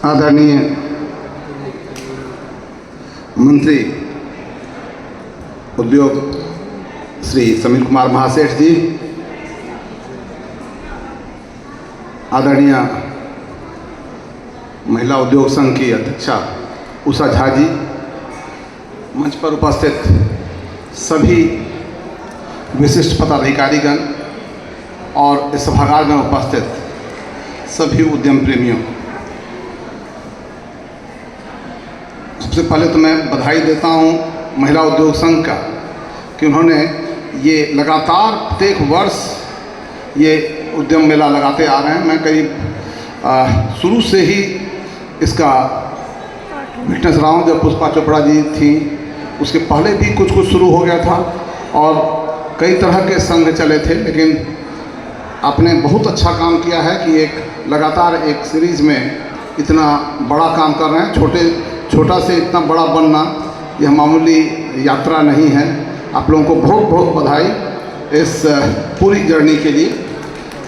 आदरणीय मंत्री उद्योग श्री समीर कुमार महासेठ जी, आदरणीय महिला उद्योग संघ की अध्यक्षा उषा झा जी, मंच पर उपस्थित सभी विशिष्ट पदाधिकारीगण और इस सभागार में उपस्थित सभी उद्यम प्रेमियों, सबसे पहले तो मैं बधाई देता हूं महिला उद्योग संघ का कि उन्होंने ये लगातार प्रत्येक वर्ष ये उद्यम मेला लगाते आ रहे हैं। मैं करीब शुरू से ही इसका विटनेस रहा हूँ। जब पुष्पा चोपड़ा जी थी उसके पहले भी कुछ शुरू हो गया था और कई तरह के संघ चले थे, लेकिन आपने बहुत अच्छा काम किया है कि एक लगातार एक सीरीज़ में इतना बड़ा काम कर रहे हैं। छोटा से इतना बड़ा बनना यह मामूली यात्रा नहीं है। आप लोगों को बहुत बहुत बधाई इस पूरी जर्नी के लिए।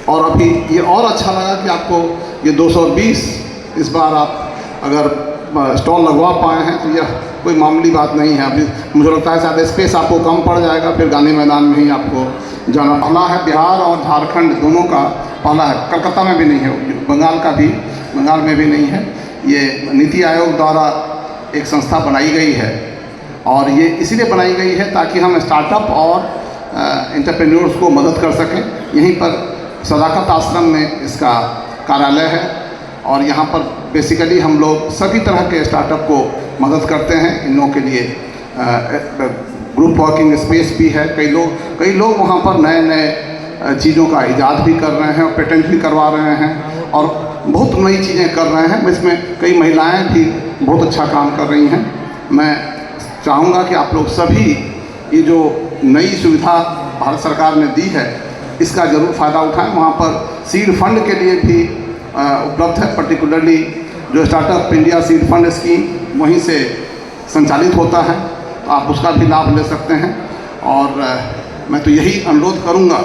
और अभी ये और अच्छा लगा कि आपको ये 220 इस बार आप अगर स्टॉल लगवा पाए हैं तो यह कोई मामूली बात नहीं है। अभी मुझे लगता है शायद स्पेस आपको कम पड़ जाएगा, फिर गांधी मैदान में ही आपको जाना। पहला है बिहार और झारखंड दोनों का पहला है, कलकत्ता में भी नहीं है, बंगाल में भी नहीं है। ये नीति आयोग द्वारा एक संस्था बनाई गई है और ये इसीलिए बनाई गई है ताकि हम स्टार्टअप और एंटरप्रेन्योर्स को मदद कर सकें। यहीं पर सदाकत आश्रम में इसका कार्यालय है और यहाँ पर बेसिकली हम लोग सभी तरह के स्टार्टअप को मदद करते हैं। इन लोगों के लिए ग्रुप वर्किंग स्पेस भी है। कई लोग वहाँ पर नए नए चीज़ों का इजाद भी कर रहे हैं और पेटेंट भी करवा रहे हैं और बहुत नई चीज़ें कर रहे हैं। इसमें कई महिलाएं भी बहुत अच्छा काम कर रही हैं। मैं चाहूँगा कि आप लोग सभी ये जो नई सुविधा भारत सरकार ने दी है इसका ज़रूर फ़ायदा उठाएं। वहाँ पर सीड फंड के लिए भी उपलब्ध है, पर्टिकुलरली जो startup India seed fund scheme वहीं से संचालित होता है, तो आप उसका भी लाभ ले सकते हैं। और मैं तो यही अनुरोध करूँगा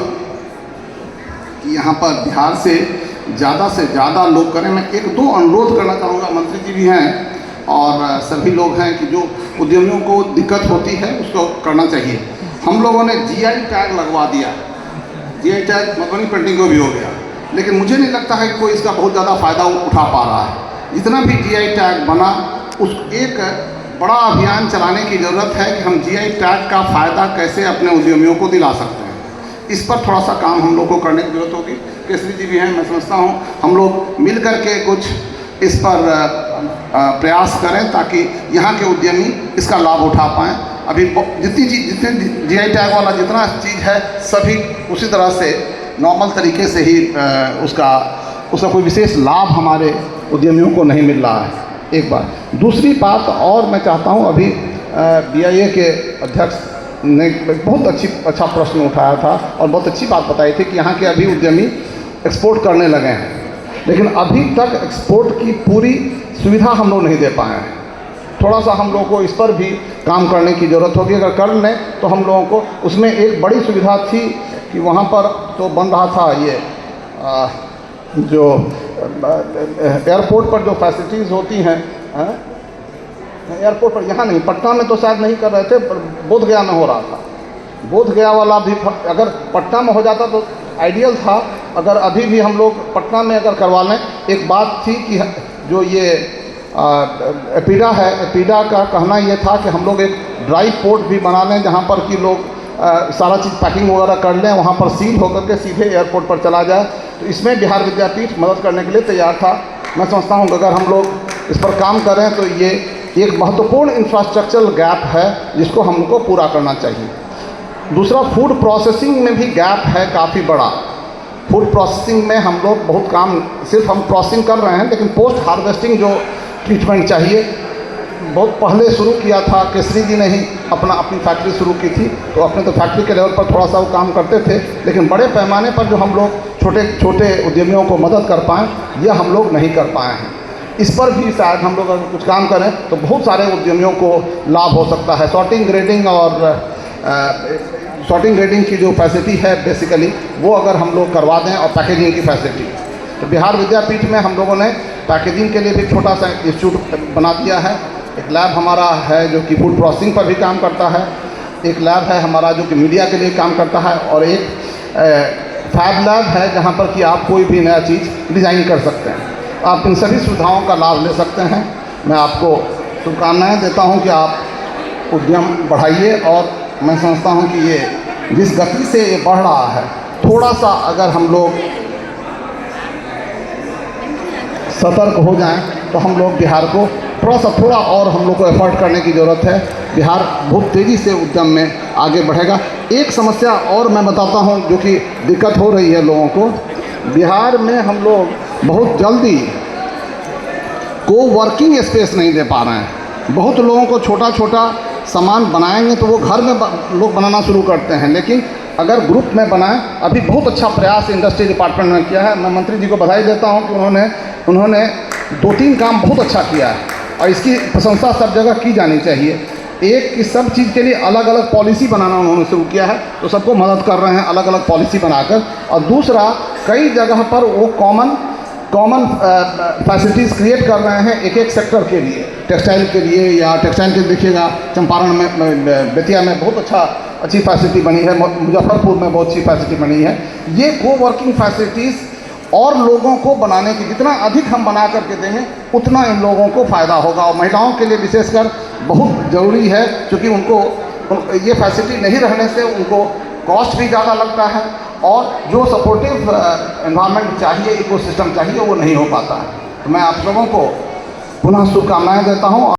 कि यहाँ पर बिहार से ज़्यादा लोग करें। मैं एक दो अनुरोध करना चाहूँगा, मंत्री जी भी हैं और सभी लोग हैं कि जो उद्यमियों को दिक्कत होती है उसको करना चाहिए। हम लोगों ने जीआई टैग लगवा दिया, जीआई टैग मधुबनी पेंटिंग को भी हो गया, लेकिन मुझे नहीं लगता है कि कोई इसका बहुत ज़्यादा फ़ायदा उठा पा रहा है। जितना भी जीआई टैग बना उस एक बड़ा अभियान चलाने की ज़रूरत है कि हम जीआई टैग का फ़ायदा कैसे अपने उद्यमियों को दिला सकते हैं। इस पर थोड़ा सा काम हम लोग को करने की ज़रूरत होगी। केसरी जी भी हैं, मैं समझता हूँ हम लोग मिल कर के कुछ इस पर प्रयास करें ताकि यहाँ के उद्यमी इसका लाभ उठा पाएँ। अभी जितने जीआई टैग वाला जितना चीज़ है सभी उसी तरह से नॉर्मल तरीके से ही उसका कोई विशेष लाभ हमारे उद्यमियों को नहीं मिल रहा है। एक बात। दूसरी बात और मैं चाहता हूँ, अभी BIA के अध्यक्ष ने बहुत अच्छा प्रश्न उठाया था और बहुत अच्छी बात बताई थी कि यहाँ के अभी उद्यमी एक्सपोर्ट करने लगे हैं, लेकिन अभी तक एक्सपोर्ट की पूरी सुविधा हम लोग नहीं दे पाए हैं। थोड़ा सा हम लोगों को इस पर भी काम करने की ज़रूरत होगी। अगर कर लें तो हम लोगों को उसमें एक बड़ी सुविधा थी कि वहाँ पर तो बन रहा था ये जो एयरपोर्ट पर जो फैसिलिटीज़ होती हैं, एयरपोर्ट पर यहाँ नहीं, पटना में तो शायद नहीं कर रहे थे, पर बोधगया में हो रहा था। बोधगया वाला भी अगर पटना में हो जाता तो आइडियल था। अगर अभी भी हम लोग पटना में अगर करवा लें। एक बात थी कि जो ये एपीडा है, एपीडा का कहना ये था कि हम लोग एक ड्राई पोर्ट भी बना लें जहाँ पर कि लोग सारा चीज़ पैकिंग वगैरह कर लें, वहाँ पर सील होकर के सीधे एयरपोर्ट पर चला जाए। तो इसमें बिहार विद्यापीठ मदद करने के लिए तैयार था। मैं समझता हूँ कि अगर हम लोग इस पर काम करें तो ये एक महत्वपूर्ण इंफ्रास्ट्रक्चरल गैप है जिसको हमको पूरा करना चाहिए। दूसरा, फूड प्रोसेसिंग में भी गैप है काफ़ी बड़ा। फूड प्रोसेसिंग में हम लोग बहुत काम, सिर्फ हम प्रोसेसिंग कर रहे हैं, लेकिन पोस्ट हार्वेस्टिंग जो ट्रीटमेंट चाहिए बहुत पहले शुरू किया था। केसरी जी ने ही अपनी फैक्ट्री शुरू की थी, तो अपने तो फैक्ट्री के लेवल पर थोड़ा सा वो काम करते थे, लेकिन बड़े पैमाने पर जो हम लोग छोटे उद्यमियों को मदद कर पाएँ यह हम लोग नहीं कर पाए हैं। इस पर भी शायद हम लोग अगर कुछ काम करें तो बहुत सारे उद्यमियों को लाभ हो सकता है। सॉर्टिंग ग्रेडिंग की जो फैसिलिटी है बेसिकली वो अगर हम लोग करवा दें और पैकेजिंग की फैसिलिटी, तो बिहार विद्यापीठ में हम लोगों ने पैकेजिंग के लिए भी छोटा सा इंस्टीट्यूट बना दिया है। एक लैब हमारा है जो कि फूड प्रोसेसिंग पर भी काम करता है। एक लैब है हमारा जो कि मीडिया के लिए काम करता है, और एक फैब लैब है जहाँ पर कि आप कोई भी नया चीज़ डिज़ाइन कर सकते हैं। आप इन सभी सुविधाओं का लाभ ले सकते हैं। मैं आपको शुभकामनाएँ देता हूँ कि आप उद्यम बढ़ाइए, और मैं समझता हूँ कि ये जिस गति से ये बढ़ रहा है, थोड़ा सा अगर हम लोग सतर्क हो जाएं तो हम लोग बिहार को थोड़ा और हम लोग को एफर्ट करने की ज़रूरत है। बिहार बहुत तेज़ी से उद्यम में आगे बढ़ेगा। एक समस्या और मैं बताता हूं जो कि दिक्कत हो रही है लोगों को। बिहार में हम लोग बहुत जल्दी को वर्किंग स्पेस नहीं दे पा रहे हैं। बहुत लोगों को छोटा छोटा सामान बनाएंगे तो वो घर में लोग बनाना शुरू करते हैं, लेकिन अगर ग्रुप में बनाएं, अभी बहुत अच्छा प्रयास इंडस्ट्री डिपार्टमेंट ने किया है। मैं मंत्री जी को बधाई देता हूं कि उन्होंने 2-3 काम बहुत अच्छा किया है, और इसकी प्रशंसा सब जगह की जानी चाहिए। एक कि सब चीज़ के लिए अलग अलग पॉलिसी बनाना उन्होंने शुरू किया है, तो सबको मदद कर रहे हैं अलग अलग पॉलिसी बनाकर। और दूसरा, कई जगह पर वो कॉमन फैसिलिटीज़ क्रिएट कर रहे हैं एक सेक्टर के लिए, टेक्सटाइल के लिए, या टेक्सटाइल के देखिएगा चंपारण में, बेतिया में बहुत अच्छी फैसिलिटी बनी है, मुजफ्फरपुर में बहुत अच्छी फैसिलिटी बनी है। ये को वर्किंग फैसिलिटीज़ और लोगों को बनाने की, जितना अधिक हम बना करके देंगे उतना इन लोगों को फ़ायदा होगा, और महिलाओं के लिए विशेषकर बहुत ज़रूरी है, क्योंकि उनको ये फैसिलिटी नहीं रहने से उनको कॉस्ट भी ज़्यादा लगता है, और जो सपोर्टिव एनवायरनमेंट चाहिए, इकोसिस्टम चाहिए, वो नहीं हो पाता है। तो मैं आप लोगों को पुनः शुभकामनाएँ देता हूँ।